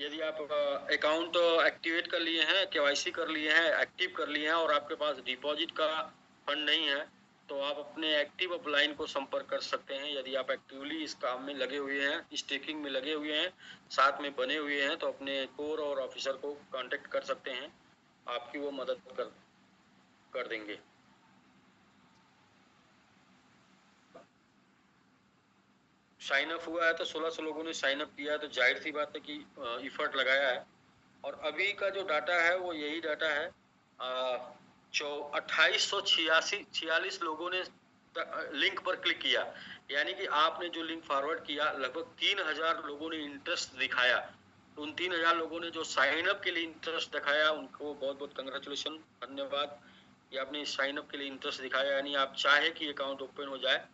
यदि आप account activate कर लिए हैं, केवाईसी कर लिए हैं, एक्टिव कर लिए हैं और आपके पास डिपॉजिट का फंड नहीं है, तो आप अपने एक्टिव अपलाइन को संपर्क कर सकते हैं। यदि आप एक्टिवली इस काम में लगे हुए हैं, स्टेकिंग में लगे हुए हैं, साथ में बने हुए हैं, तो अपने कोर और ऑफिसर को कांटेक्ट कर सकते हैं, आपकी वो मदद कर देंगे। साइन अप हुआ है तो 1600 लोगों ने साइन अप किया है, तो जाहिर सी बात है कि इफर्ट लगाया है। और अभी का जो डाटा है वो यही डाटा है। 2846 लोगों ने लिंक पर क्लिक किया, यानी कि आपने जो लिंक फॉरवर्ड किया, लगभग 3000 लोगों ने इंटरेस्ट दिखाया। उन 3000 लोगों ने जो साइन अप के लिए इंटरेस्ट दिखाया, उनको बहुत बहुत कंग्रेचुलेशन, धन्यवाद कि आपने साइन अप के लिए इंटरेस्ट दिखाया, यानी आप चाहे कि अकाउंट ओपन हो जाए।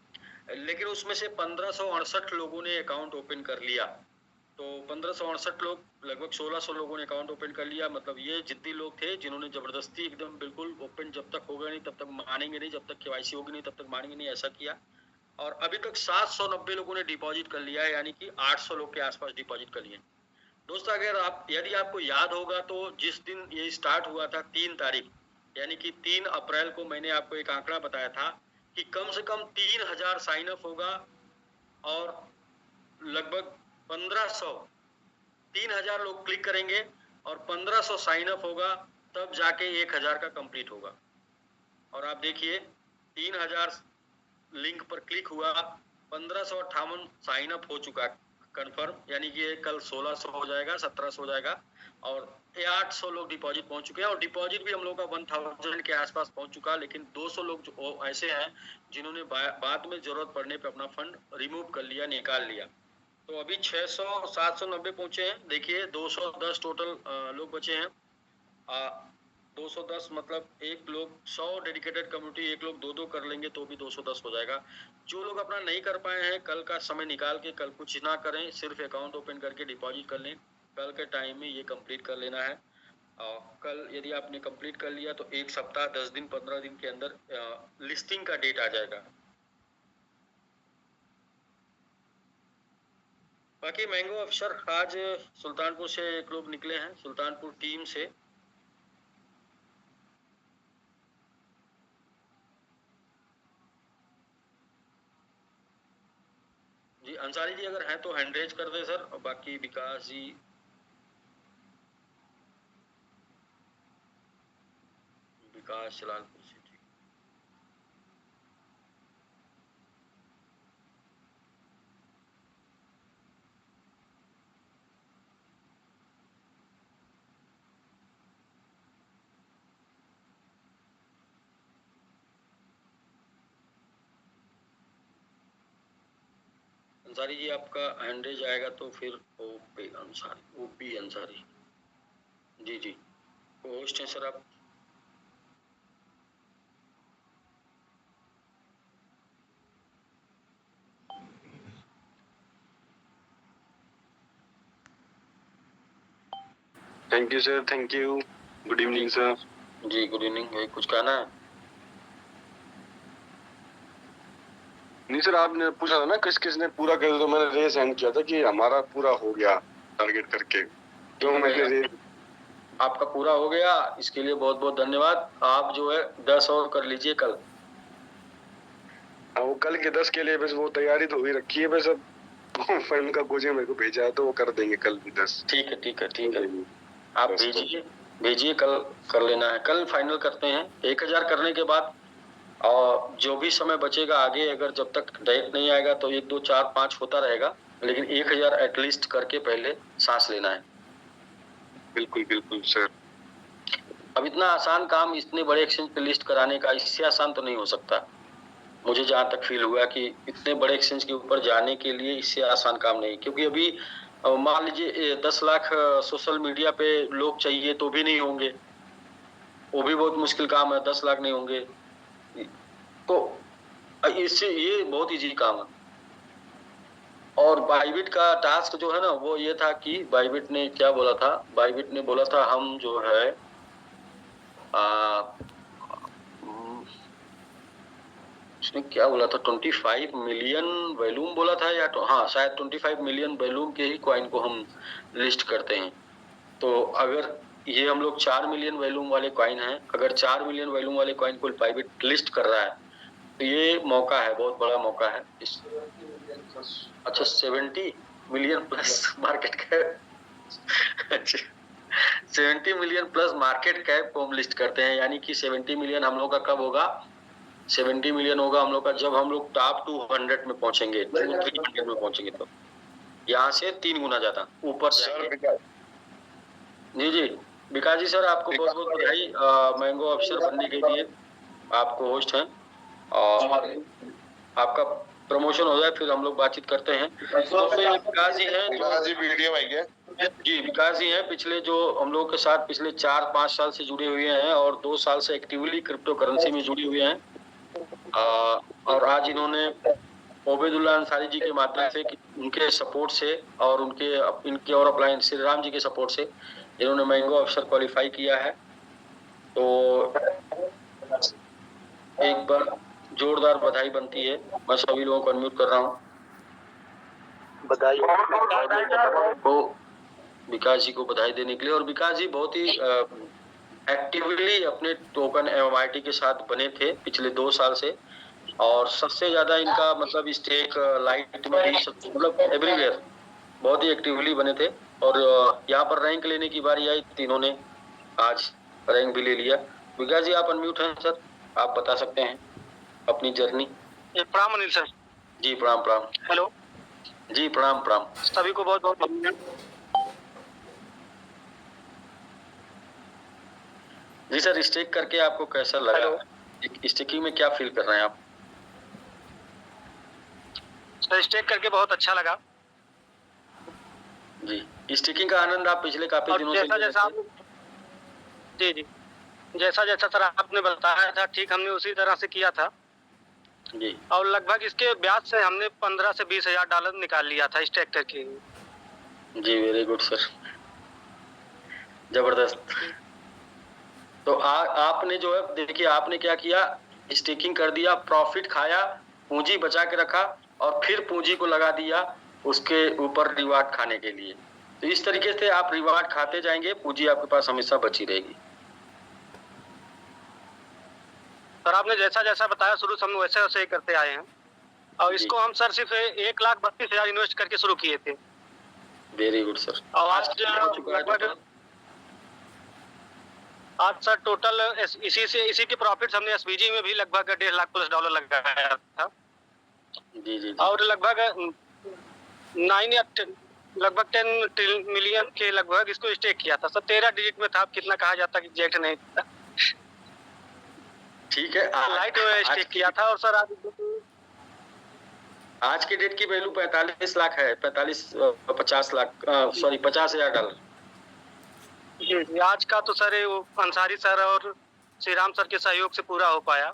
लेकिन उसमें से 1568 लोगों ने अकाउंट ओपन कर लिया। तो 1568 लोग, लगभग 1600 लोगों ने अकाउंट ओपन कर लिया। मतलब ये जिद्दी लोग थे जिन्होंने जबरदस्ती एकदम बिल्कुल ओपन जब तक होगा नहीं तब तक मानेंगे नहीं, जब तक केवाईसी होगी नहीं तब तक मानेंगे नहीं, ऐसा किया। और अभी तक 790 लोगों ने डिपॉजिट कर लिया है, यानी कि 800 लोग के आसपास डिपॉजिट कर लिए। दोस्तों, यदि आपको याद होगा तो जिस दिन ये स्टार्ट हुआ था 3 तारीख, यानी कि 3 अप्रैल को मैंने आपको एक आंकड़ा बताया था कि कम से कम 3000 साइन अप होगा और लगभग 3000 लोग क्लिक करेंगे और 1500 साइन अप होगा, तब जाके 1000 का कंप्लीट होगा। और आप देखिए 3000 लिंक पर क्लिक हुआ, 1558 साइन अप हो चुका कंफर्म, यानी कि कल 1600 हो जाएगा, 1700 हो जाएगा और 800 लोग डिपॉजिट पहुंच चुके हैं। और डिपॉजिट भी हम लोग का 1000 के आसपास पहुंच चुका है। लेकिन 200 लोग जो ऐसे हैं जिन्होंने बाद में जरूरत पड़ने पे अपना फंड रिमूव कर लिया, निकाल लिया। तो अभी 600 790 पहुंचे हैं। देखिए 210 टोटल लोग बचे हैं। 210 मतलब एक लोग 100 डेडिकेटेड कम्युनिटी, एक लोग 2-2 कर लेंगे तो भी 210 हो जाएगा। जो लोग अपना नहीं कर पाए हैं, कल का समय निकाल के कल कुछ ना करें, सिर्फ अकाउंट ओपन करके डिपॉजिट कर लें। कल के टाइम में ये कंप्लीट कर लेना है। और कल यदि आपने कंप्लीट कर लिया तो 1 सप्ताह 10 दिन 15 दिन के अंदर लिस्टिंग का डेट आ जाएगा। बाकी मैंगो अफसर आज सुल्तानपुर से एक लोग निकले हैं, सुल्तानपुर टीम से। जी अंसारी जी अगर हैं तो हैंड रेज कर दे सर। और बाकी विकास जी, विकास जलालपुर से, ठीक। अंसारी जी आपका हैंड रेज आएगा तो फिर ओपी अंसारी जी जी होस्ट हैं सर आप। Thank you sir, thank you. Good evening sir. जी गुड इवनिंग। भाई कुछ कहना है? नहीं सर, आपने पूछा था ना किस किस ने पूरा कर दिया, तो मैंने रेस हैंड किया था कि हमारा पूरा हो गया टारगेट करके, तो मैंने रेस। आपका पूरा हो गया, इसके लिए बहुत बहुत धन्यवाद। आप जो है 10 और कर लीजिए कल। वो कल के 10 के लिए बस वो तैयारी तो हुई रखी है, बस अब फर्म का गोजे मेरे को भेजा है तो वो कर देंगे कल भी 10। ठीक है ठीक है ठीक है, आप भेजिए कल कर लेना है। कल फाइनल करते हैं 1000 करने के बाद। और जो भी समय बचेगा आगे, अगर जब तक डायरेक्ट नहीं आएगा तो 1 2 4 5 होता रहेगा, लेकिन 1000 एटलीस्ट करके पहले सांस लेना है। बिल्कुल बिल्कुल सर। अब इतना आसान काम इतने बड़े एक्सचेंज पे लिस्ट कराने का, इससे आसान तो नहीं हो सकता। मुझे जहां तक फील हुआ कि इतने बड़े एक्सचेंज के ऊपर जाने के लिए इससे आसान काम नहीं, क्योंकि अभी मान लीजिए 10 लाख सोशल मीडिया पे लोग चाहिए तो भी नहीं होंगे, वो भी बहुत मुश्किल काम है। 10 लाख नहीं होंगे तो इससे ये बहुत इजी काम है। और बाइबिट का टास्क जो है ना, वो ये था कि बाइबिट ने क्या बोला था, बाइबिट ने बोला था हम जो है उसने क्या बोला था, 25 मिलियन वैल्यूम बोला था, या तो हाँ शायद 25 मिलियन वैल्यूम के ही कॉइन को हम लिस्ट करते हैं। तो अगर ये हम लोग 4 मिलियन वैल्यूम वाले कॉइन हैं, अगर 4 मिलियन वैल्यूम वाले कॉइन को प्राइवेट लिस्ट कर रहा है तो ये मौका है, बहुत बड़ा मौका है। अच्छा 70 मिलियन प्लस मार्केट कैप। अच्छा 70 मिलियन प्लस मार्केट कैप को हम लिस्ट करते हैं, यानी कि 70 मिलियन हम लोग का कब होगा, 70 मिलियन होगा हम लोग का जब हम लोग टॉप 200 में पहुंचेंगे, 300 में पहुंचेंगे। तो यहाँ से 3 गुना ज्यादा ऊपर जाएंगे। जी जी विकास जी सर, आपको बहुत बहुत बधाई मैंगो ऑफिसर बनने के लिए। आपको होस्ट हैं और आपका प्रमोशन हो जाए फिर हम लोग बातचीत करते हैं। दोस्तों ये विकास जी हैं, विकास जी वीडियो भाई है जी विकास जी हैं, पिछले जो हम लोग के साथ पिछले 4-5 साल से जुड़े हुए हैं और 2 साल से एक्टिवली क्रिप्टो करेंसी में जुड़े हुए हैं। और आज इन्होंने ओबेदुल्ला अंसारी जी के माध्यम से, उनके सपोर्ट से और इनके और अपलाइन श्री राम जी के सपोर्ट से इन्होंने मैंगो ऑफिसर क्वालिफाई किया है। तो एक बार जोरदार बधाई बनती है। मैं सभी लोगों को अनम्यूट कर रहा हूँ। बधाई को विकास जी को बधाई देने के लिए। और विकास जी बहुत ही एक्टिवली अपने टोकन MIT के साथ बने थे पिछले 2 साल से, और सबसे ज्यादा इनका मतलब स्टेक लाइट में ही मतलब एवरीवेयर बहुत ही एक्टिवली बने थे। और यहाँ पर रैंक लेने की बारी आई, तीनों ने आज रैंक भी ले लिया। विकास जी आप अनम्यूट हैं सर, आप बता सकते हैं अपनी जर्नी। प्रणाम अनिल सर। जी प्रणाम प्रणाम। हेलो जी प्रणाम प्रणाम। सभी को बहुत बहुत धन्यवाद। जी सर, स्टेक करके आपको कैसा लगा? स्टेकिंग में क्या फील कर रहे हैं आप? सर स्टेक करके बहुत अच्छा लगा। जी स्टेकिंग का आनंद आप पिछले काफी दिनों से जी जैसा जैसा सर आपने बताया था ठीक हमने उसी तरह से किया था जी। और लगभग इसके ब्याज से हमने 15 से 20 हजार डॉलर निकाल लिया था स्टेक करके। जी वेरी गुड सर, जबरदस्त। तो आपने जो है देखिए आपने क्या किया, स्टेकिंग कर दिया, प्रॉफिट खाया, पूंजी बचा के रखा और फिर पूंजी को लगा दिया उसके ऊपर रिवार्ड खाने के लिए। तो इस तरीके से आप रिवार्ड खाते जाएंगे, पूंजी आपके पास हमेशा बची रहेगी। सर आपने जैसा जैसा बताया शुरू से हम वैसे वैसे ही करते आए हैं और इसको हम सर सिर्फ 1,32,000 इन्वेस्ट करके शुरू किए थे। Very good sir. और आज सर टोटल इसी के प्रॉफिट्स हमने SBG में भी लगभग 1.5 लाख प्लस डॉलर लगाया था। जी और लगभग 10 मिलियन के लगभग इसको स्टेक किया था। सब 13 डिजिट में था, कितना कहा जाता कि एग्जैक्ट नहीं था। ठीक है, लाइट स्टेक किया था। और सर आज की डेट की वैल्यू 45 लाख है, 50 लाख सॉरी 50,000 डॉलर। जी आज का तो सर वो अंसारी सर और श्री राम सर के सहयोग से पूरा हो पाया।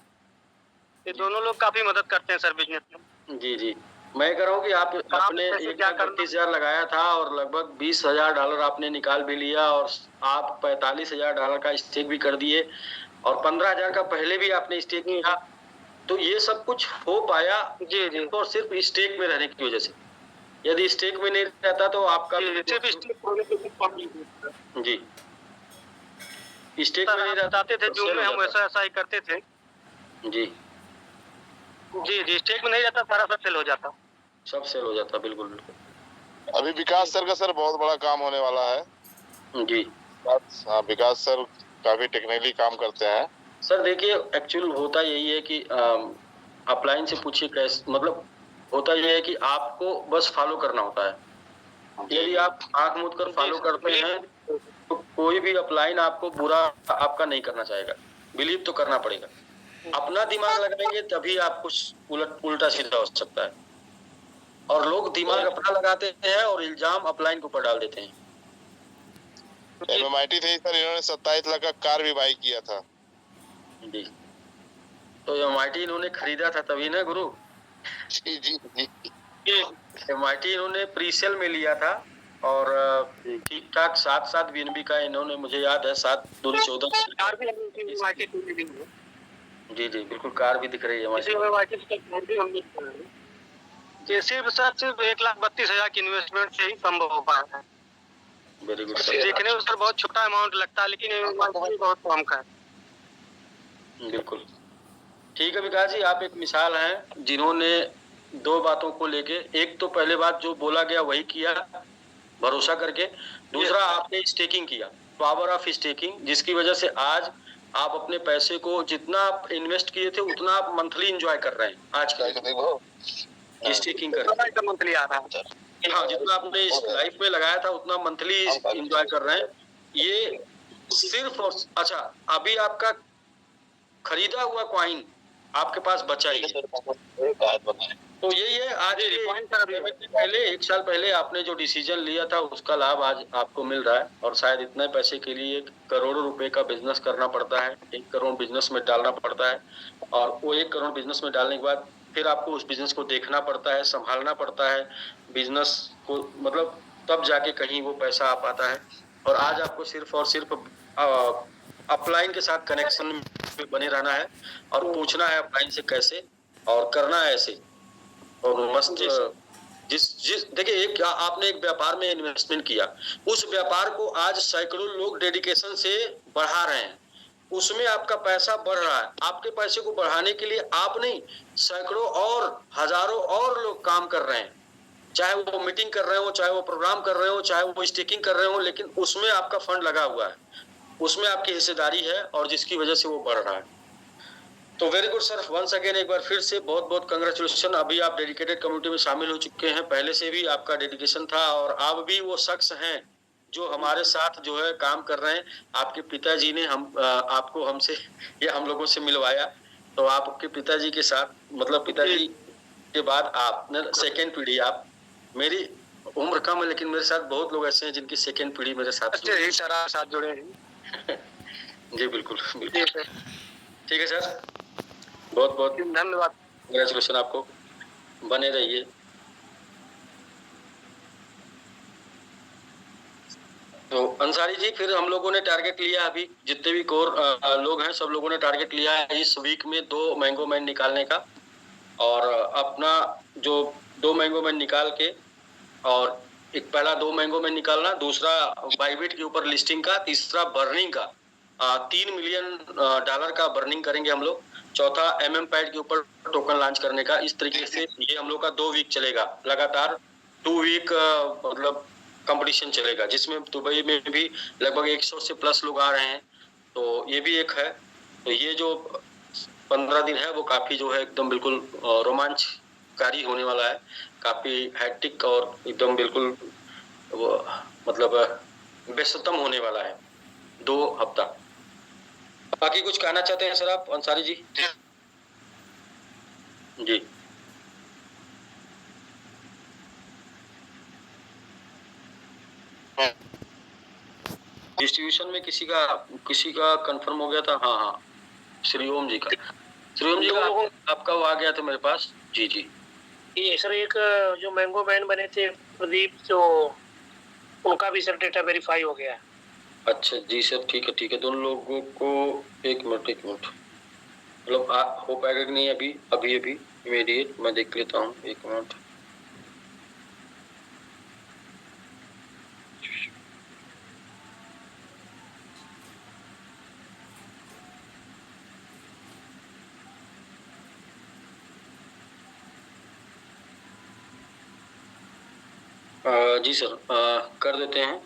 ये दोनों लोग काफी मदद करते हैं सर बिजनेस में। जी मैं कह रहा हूँ कि आपने 1,32,000 लगाया था और लगभग 20,000 डॉलर आपने निकाल भी लिया और आप 45,000 डॉलर का स्टेक भी कर दिए और 15,000 का पहले भी आपने स्टेक किया। तो ये सब कुछ हो पाया जी और सिर्फ स्टेक में रहने की वजह से। यदि स्टेक में नहीं रहता तो आपका जी स्टेक में नहीं रहते थे जो में हम ऐसा ही करते थे। जी स्टेक में नहीं रहता, सारा सब सेल हो जाता, सब सेल हो जाता। बिल्कुल। अभी विकास सर का सर बहुत बड़ा काम होने वाला है। जी हाँ, विकास सर काफी टेक्निकली काम करते हैं। सर देखिए एक्चुअल होता यही है कि अपलाइन से पूछिए कैसे, मतलब होता यह है कि आपको बस फॉलो करना होता है। यदि आप आंख मूंद कर फॉलो करते हैं तो कोई भी अपलाइन आपको बुरा आपका नहीं करना चाहेगा। बिलीव तो करना पड़ेगा, अपना दिमाग लगाएंगे तभी आप कुछ उल्टा सीधा हो सकता है। और लोग दिमाग अपना लगाते हैं और इल्जाम अपलाइन के ऊपर डाल देते हैं। MIT थे सर, इन्होंने 27 लाख का कार भी बाई किया था। जी तो MIT इन्होंने खरीदा था तभी ना गुरु। जी MIT इन्होंने प्रीसेल में लिया था और ठीक ठाक 7 BNB का इन्होंने, मुझे याद है 7 2 14 जी जी बिल्कुल, कार भी दिख रही है इसी हमारी। में ये सिर्फ 1,32,000 की इन्वेस्टमेंट से ही संभव हो पाया है। Very good sir. देखने में सर बहुत छोटा अमाउंट लगता है, लेकिन बहुत कम का है। बिल्कुल ठीक है विकास जी, आप एक मिसाल हैं जिन्होंने दो बातों को लेके, एक तो पहले बात जो बोला गया वही किया भरोसा करके, दूसरा आपने स्टेकिंग किया, पावर ऑफ स्टेकिंग, जिसकी वजह से आज आप अपने पैसे को जितना आप इन्वेस्ट किए थे उतना आप मंथली एंजॉय कर रहे हैं आज के स्टेकिंग करके। मंथली आ रहा है। हाँ, जितना आपने इस लाइफ में लगाया था उतना मंथली एंजॉय कर रहे हैं। ये सिर्फ और अच्छा, अभी आपका खरीदा हुआ कॉइन आपके पास बचा ही है। तो यही है, आज पहले 1 साल पहले आपने जो डिसीजन लिया था उसका लाभ आज आपको मिल रहा है, और शायद इतने पैसे के लिए करोड़ों रुपए का बिजनेस करना पड़ता है, 1 करोड़ बिजनेस में डालना पड़ता है, और वो 1 करोड़ बिजनेस में डालने के बाद फिर आपको उस बिजनेस को देखना पड़ता है, संभालना पड़ता है बिजनेस को, मतलब तब जाके कहीं वो पैसा आ पाता है। और आज आपको सिर्फ और सिर्फ अपलाइन के साथ कनेक्शन में बने रहना है और पूछना है अपलाइन से कैसे, और करना है ऐसे, और मस्त जिस देखिए, एक आपने एक व्यापार में इन्वेस्टमेंट किया, उस व्यापार को आज सैकड़ों लोग डेडिकेशन से बढ़ा रहे हैं, उसमें आपका पैसा बढ़ रहा है। आपके पैसे को बढ़ाने के लिए आप नहीं, सैकड़ों और हजारों और लोग काम कर रहे हैं, चाहे वो मीटिंग कर रहे हो, चाहे वो प्रोग्राम कर रहे हो, चाहे वो स्टेकिंग कर रहे हो, लेकिन उसमें आपका फंड लगा हुआ है, उसमें आपकी हिस्सेदारी है, और जिसकी वजह से वो बढ़ रहा है। तो very good sir, once again एक बार फिर से बहुत बहुत कंग्रेचुलेशन। अभी आप डेडिकेटेड कम्युनिटी में शामिल हो चुके हैं, पहले से भी आपका डेडिकेशन था, और अब भी वो शख्स हैं जो हमारे साथ जो है काम कर रहे हैं। आपके पिताजी ने आपको हमसे या हम लोगों से मिलवाया, तो आपके पिताजी के साथ, मतलब पिताजी के बाद आप सेकेंड पीढ़ी, आप, मेरी उम्र कम है लेकिन मेरे साथ बहुत लोग ऐसे हैं जिनकी सेकेंड पीढ़ी मेरे साथ जुड़े हैं। जी बिल्कुल बिल्कुल, ठीक है सर, बहुत बहुत धन्यवाद, कंग्रेचुलेशन आपको, बने रहिए। तो अंसारी जी, फिर हम लोगों ने टारगेट लिया, अभी जितने भी कोर लोग हैं सब लोगों ने टारगेट लिया है इस वीक में 2 मैंगो मैन निकालने का, और अपना जो 2 मैंगो मैन निकाल के, और एक पहला 2 मैंगो मैन निकालना, दूसरा बाइबिट के ऊपर लिस्टिंग का, तीसरा बर्निंग का, $3 मिलियन का बर्निंग करेंगे हम लोग, चौथा पैड के ऊपर टोकन लॉन्च करने का। इस तरीके से ये हम लोग का 2 वीक चलेगा लगातार, 2 वीक मतलब कंपटीशन चलेगा, जिसमें दुबई में भी लगभग 100 से प्लस लोग आ रहे हैं, तो ये भी एक है। तो ये जो 15 दिन है वो काफी जो है एकदम बिल्कुल रोमांचकारी होने वाला है, काफी हैट्रिक और एकदम बिल्कुल वो मतलब व्यस्ततम होने वाला है 2 हफ्ता। बाकी कुछ कहना चाहते हैं सर आप, अंसारी जी? जी डिस्ट्रीब्यूशन में किसी का कंफर्म हो गया था? हाँ हाँ, श्रीओम जी का आपका वो आ गया था मेरे पास। जी जी, ये सर एक जो मैंगो मैन बने थे प्रदीप, जो उनका भी सर डेटा वेरीफाई हो गया है। अच्छा जी सर, ठीक है, दोनों लोगों को एक मिनट, मतलब हो पाएगा कि नहीं अभी इमीडिएट मैं देख लेता हूँ, 1 मिनट। जी सर, कर देते हैं।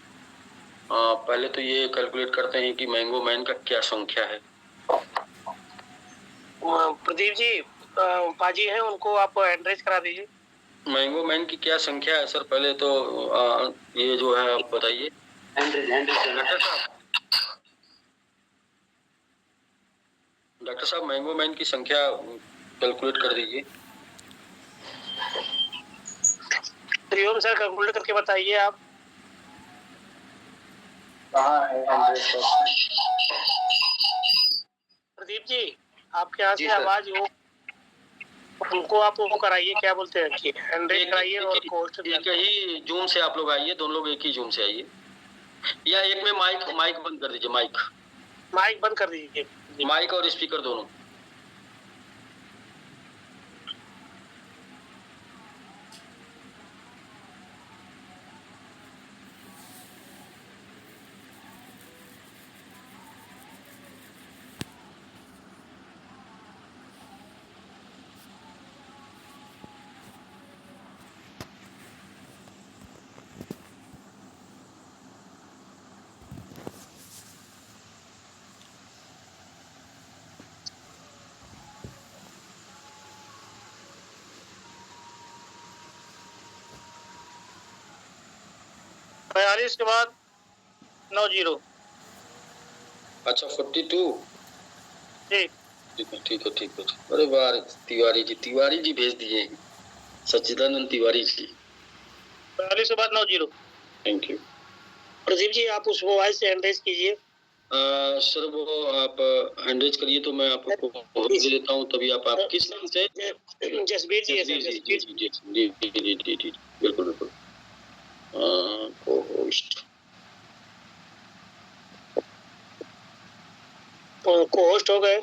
पहले तो ये कैलकुलेट करते हैं कि मैंगो मैन का क्या संख्या है। प्रदीप जी, पाजी हैं, उनको आप एड्रेस करा दीजिए। मैंगो मैन की क्या संख्या है सर? पहले तो ये जो है आप बताइए। डॉक्टर साहब, मैंगो मैन की संख्या कैलकुलेट कर दीजिए। त्रियोम सर कैलकुलेट करके बताइए आप। प्रदीप जी, आपके यहाँ से आवाज हो, उनको आप वो कराइए, क्या बोलते हैं कि हैंडरेट कराइए, और कोर्स एक ही जूम से आप लोग आइए, दोनों लोग एक ही जूम से आइए, या एक में माइक बंद कर दीजिए, माइक बंद कर दीजिए, माइक और स्पीकर दोनों। 42 के बाद 90। अच्छा 42। जी ठीक है। अरे वाह तिवारी जी भेज दिए, सच्चिदानंद तिवारी जी। 42 के बाद 90। थैंक यू प्रदीप जी, आप उस मोबाइल से हैंडरेज कीजिए। सर वो आप हैंडरेज करिए तो मैं आपको दे देता हूँ, तभी आप किस नाम से? जसबीर जी है सर, जसबीर जी, बिल्कुल होस्ट को होस्ट हो गए।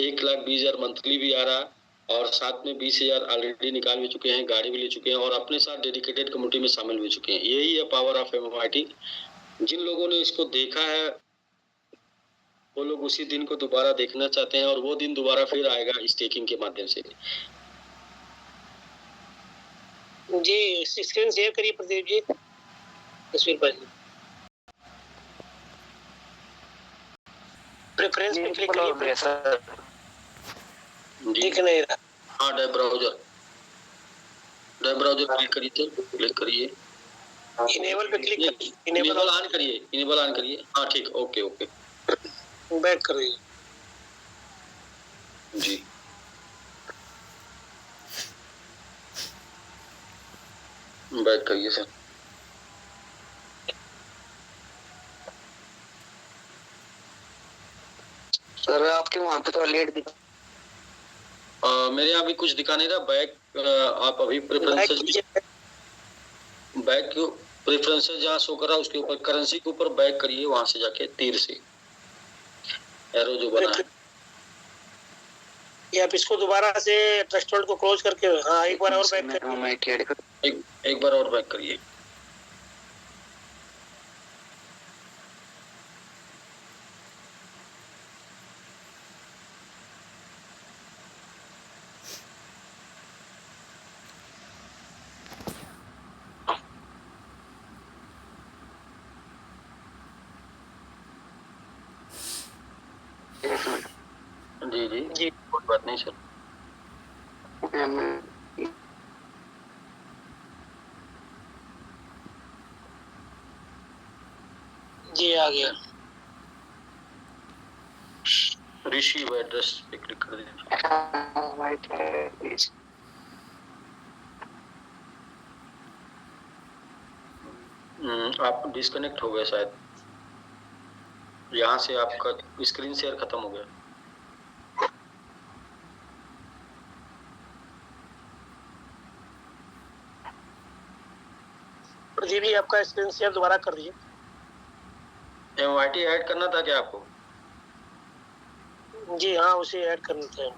1,20,000 मंथली भी आ रहा, और साथ में 20,000 ऑलरेडी निकाल भी चुके हैं, गाड़ी भी ले चुके हैं, और अपने साथ डेडिकेटेड कम्युनिटी में शामिल भी चुके हैं। यही है पावर ऑफ MMRT। जिन लोगों ने इसको देखा है वो लोग उसी दिन को दोबारा देखना चाहते हैं, और वो दिन दोबारा फिर आएगा स्टेकिंग के माध्यम से। जी स्क्रीन शेयर करिए प्रदीप जी, तस्वीर पर प्रेफरेंस पे क्लिक करिए सर। दिख नहीं रहा। हाँ डैब ब्राउजर क्लिक करिए। इनेबल पे क्लिक करिए। इनेबल ऑन करिए। हाँ ठीक, ओके बैक करिए जी। बैक करिए सर। सर आपके वहाँ पे तो लेट दिखा। मेरे यहाँ भी कुछ दिखा नहीं रहा। बैक आप अभी प्रेफरेंसेस जहाँ शो कर रहा है उसके ऊपर करेंसी के ऊपर बैक करिए, वहां से जाके तीर से एरो जो बना है, या आप इसको दोबारा से ट्रस्ट होल्ड को क्लोज करके, हाँ एक बार और बैक करिए। एक बार और बैक करिए। जी कोई बात नहीं सर। जी आ गया। रिसीव एड्रेस पे क्लिक कर दीजिए। आप डिस्कनेक्ट हो गए शायद, यहाँ से आपका स्क्रीन शेयर खत्म हो गया। प्रदीप जी आपका स्क्रीन शेयर दोबारा कर दीजिए। MMRT ऐड करना था क्या आपको? जी हाँ, उसे ऐड करना था।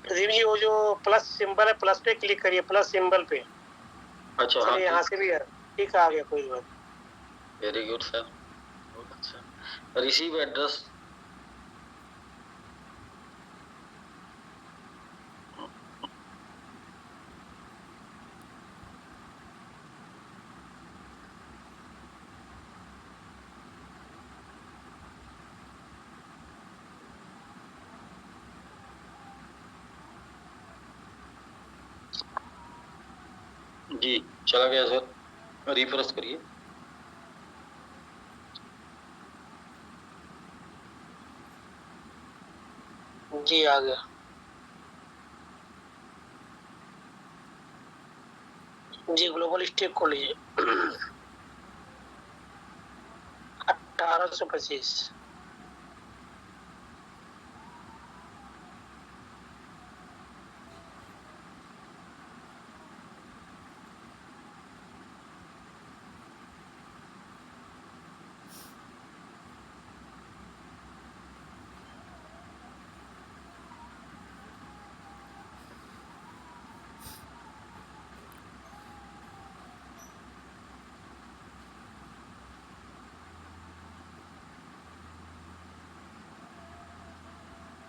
प्रदीप जी वो जो प्लस सिंबल है, प्लस पे क्लिक करिए, प्लस सिंबल पे। अच्छा हाँ, यहाँ से भी है, ठीक आ गया, कोई बात। वेरी गुड सर, बहुत अच्छा। रिसीव एड्रेस जी चला गया सर, रिफ्रेश करिए। जी आ गया। जी ग्लोबल स्टेक खोलिए। 1825।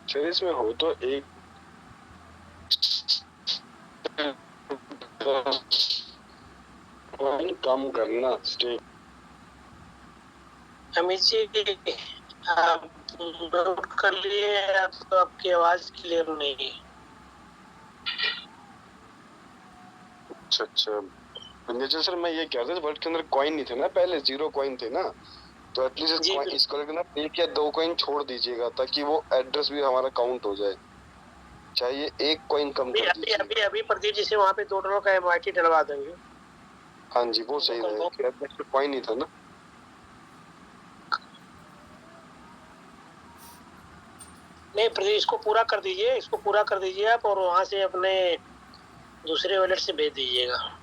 सर इसमें हो तो एक कम करना स्टेक। अमित जी, आप नोट कर लिए या तो आपकी आवाज क्लियर नहीं है? अच्छा अच्छा सर, मैं ये कह रहा था वर्ल्ड के अंदर कॉइन नहीं थे ना, पहले 0 कॉइन थे ना, तो एटलीस्ट जी इसको लेकर ना 1 या 2 कॉइन छोड़ दीजिएगा ताकि वो एड्रेस भी हमारा काउंट हो जाए। चाहिए 1 कॉइन कम अभी कर अभी दीजिए। अभी अभी प्रदीप जी से वहाँ पे $2 का MIT डलवा देंगे। हाँ जी वो सही कंफर्म रहेगा, एड्रेस पे कॉइन नहीं था ना। नहीं प्रदीप, इसको पूरा कर दीजिए, इसको पूरा कर दीजिए आप, और वहाँ से अपने दूसरे वॉलेट से भेज दीजिएगा।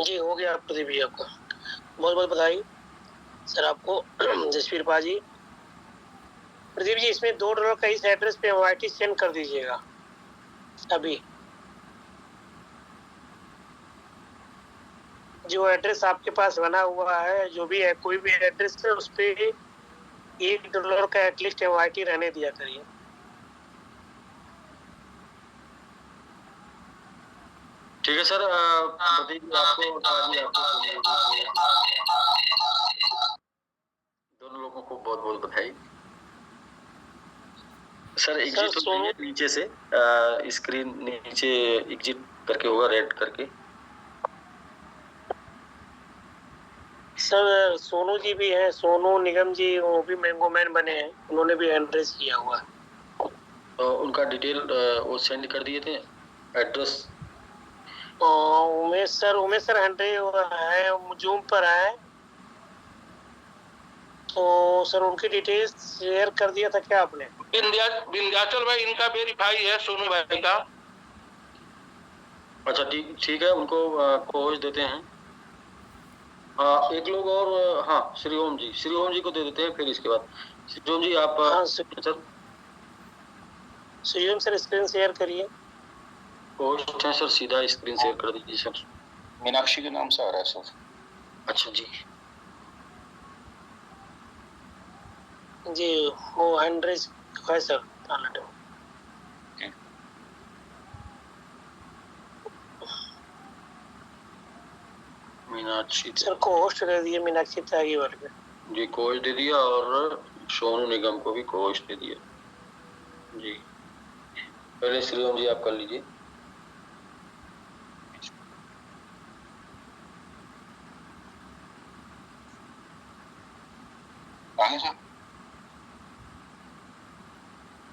जी हो गया प्रदीप जी, आपका बहुत बहुत बधाई सर आपको। जसवीर पाजी, प्रदीप जी इसमें $2 का इस एड्रेस पे MIT सेंड कर दीजिएगा अभी। जो एड्रेस आपके पास बना हुआ है, जो भी है, कोई भी एड्रेस है, उस पे $1 का एटलीस्ट MIT रहने दिया करिए। ठीक है सर, प्रदीप जी आपको और पाजी आपको दोनों लोगों को बहुत बहुत बधाई। सर एग्जिट हो जाइए नीचे से, स्क्रीन नीचे एग्जिट करके होगा, रेड करके। सर सोनू जी भी हैं, सोनू निगम जी, वो भी मैंगो मैन बने हैं, उन्होंने भी एड्रेस किया हुआ है। तो उनका डिटेल वो सेंड कर दिए थे, एड्रेस। उमेश सर हंड्रे है, जूम पर है, तो सर उनकी डिटेल्स शेयर कर दिया था क्या आपने? विंध्याचल भाई इनका वेरीफाई है, सोनू भाई का। अच्छा ठीक ठीक है, उनको खोज देते हैं। हाँ एक लोग और, हाँ श्रीओम जी को दे देते हैं, फिर इसके बाद श्रीओम जी आप। हाँ sir Shriom sir screen share करिए। पोस्ट है सर, सीधा स्क्रीन शेयर कर दीजिए सर। मीनाक्षी के नाम से आ रहा है सर। अच्छा जी जी वो एड्रेस है सर। मीनाक्षी सर को होस्ट दे दिए, मीनाक्षी त्यागी वर्ग जी कोच दे दिया, और सोनू निगम को भी कोच दे दिया जी। पहले श्रीओम जी आप कर लीजिए। आगे सर।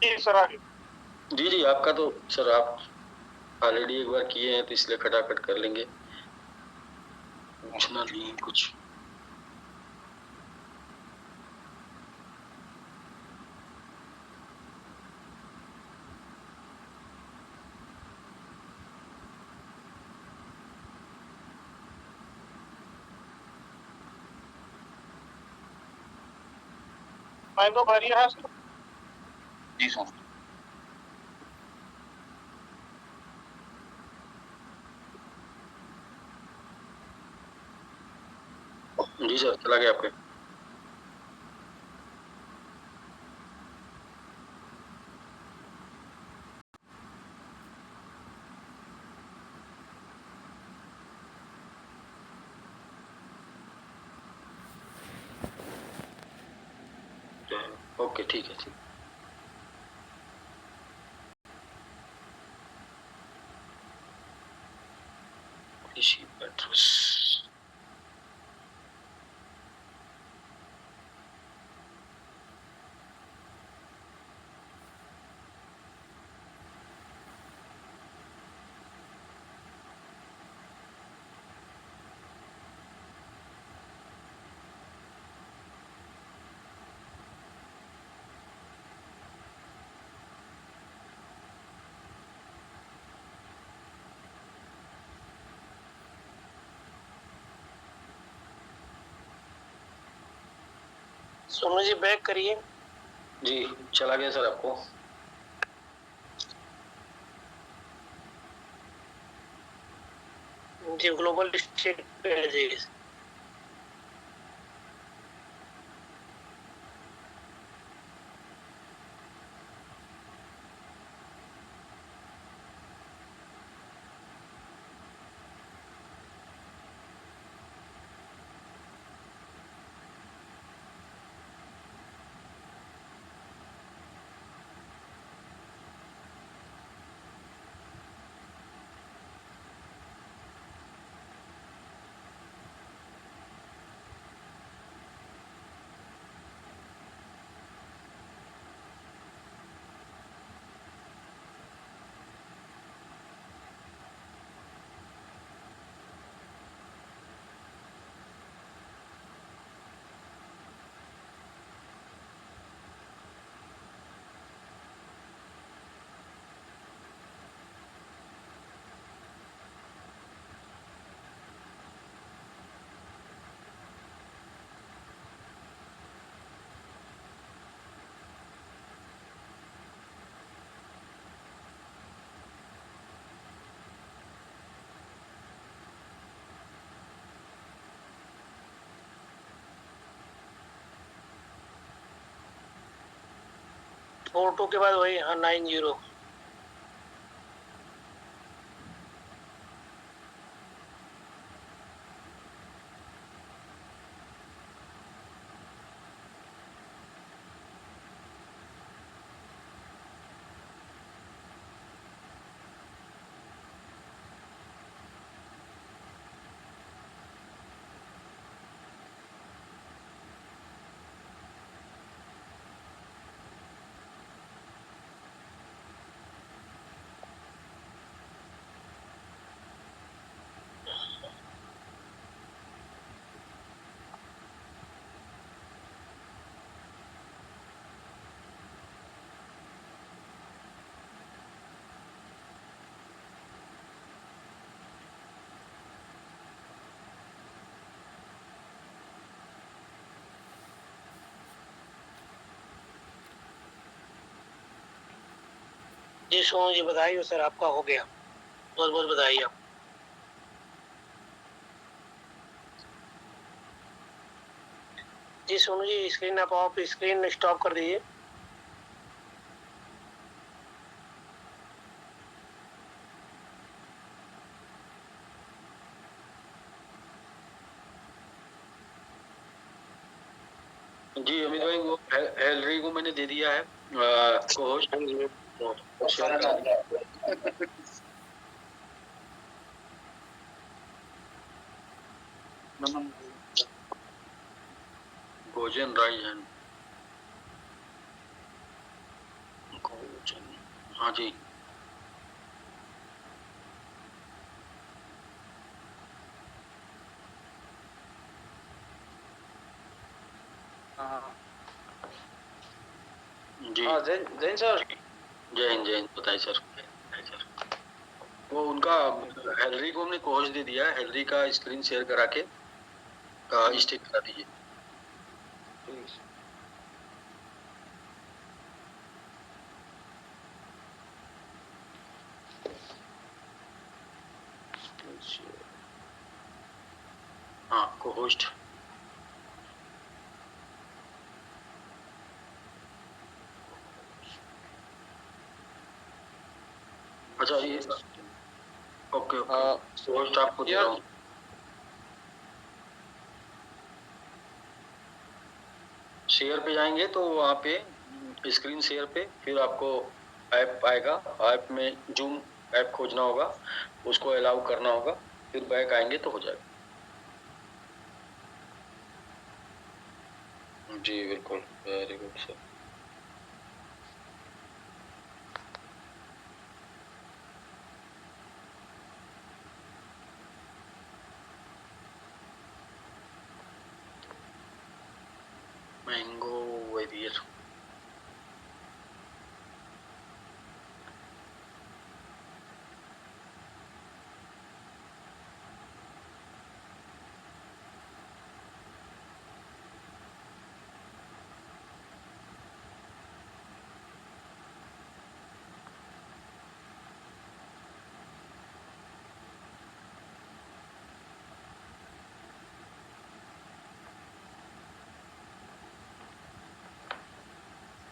जी सर आगे। जी आपका तो सर आप ऑलरेडी एक बार किए हैं, तो इसलिए खटाखट कर लेंगे, पूछना नहीं कुछ। मैं तो भरिया है सर। जी सर। जी सर चला गया आपके। ओके ठीक है ठीक। इसी एड्रेस। सोनू जी बैक करिए। जी चला गया सर आपको। जी ग्लोबल स्टेट पे आ जाइए। फोटो के बाद वही 90। जी सोनू जी बधाई हो सर, आपका हो गया। बहुत बहुत बधाई आप। जी सोनू जी स्क्रीन आप स्क्रीन स्टॉप कर दीजिए। जी अमित भाई वो हेलरी को मैंने दे दिया है कोहोस्ट शेयर कर दिया। भोजन राइजन भोजन, हाँ जी जी जैन सर। जय हिंद बताइए सर। वो उनका हेलरी को हमने कोहोस्ट दे दिया है, हेलरी का स्क्रीन शेयर करा के स्टिक करा दीजिए। हाँ कोहोस्ट अच्छा ये ओके कोहोस्ट आपको दे रहा हूँ। शेयर पे जाएंगे तो वहाँ पे स्क्रीन शेयर पे फिर आपको ऐप आएगा, ऐप में जूम ऐप खोजना होगा, उसको अलाउ करना होगा, फिर बैक आएंगे तो हो जाएगा। जी बिल्कुल, वेरी गुड सर। मैंगो वेरियर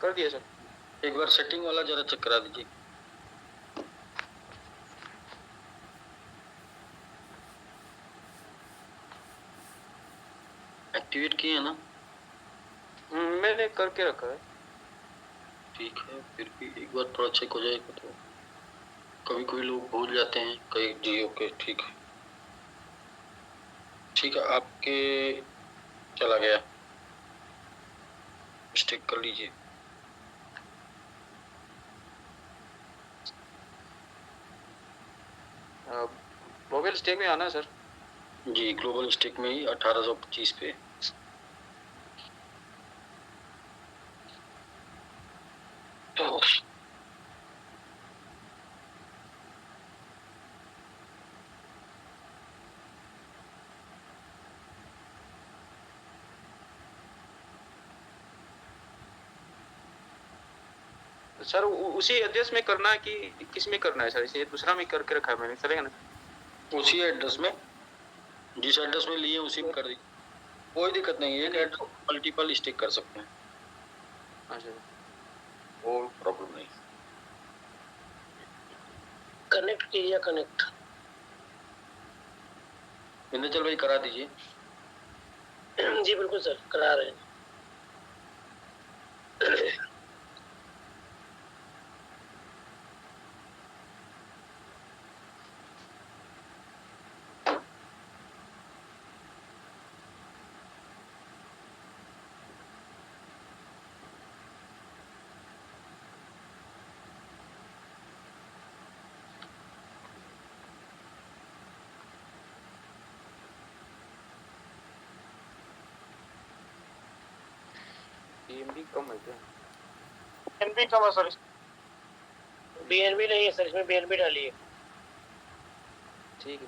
कर दिया सर। एक बार सेटिंग वाला जरा चेक करा दीजिए। एक्टिवेट किए हैं ना? मैंने करके रखा है। ठीक है, फिर भी एक बार थोड़ा चेक हो जाएगा तो। कभी कोई लोग भूल जाते हैं कई। जी ओके, ठीक है ठीक है, आपके चला गया, स्टिक कर लीजिए। ग्लोबल स्टेक में आना है सर। जी ग्लोबल स्टिक में ही 1825 पे। सर उसी एड्रेस में करना है कि किस में करना है सर? इसे दूसरा में करके रखा है मैंने, चलेगा ना? उसी एड्रेस में, जिस एड्रेस में लिए उसी में कर दीजिए, कोई दिक्कत नहीं है। एक एड्रेस मल्टीपल स्टिक कर सकते हैं, अच्छा कोई प्रॉब्लम नहीं। कनेक्ट कीजिए, कनेक्ट। विंध्याचल भाई करा दीजिए। जी बिल्कुल सर, करा रहे हैं। बीएमबी कम है क्या? एनपी कम है सर। बीएनबी नहीं है सर, इसमें बीएनबी डालिए। ठीक है।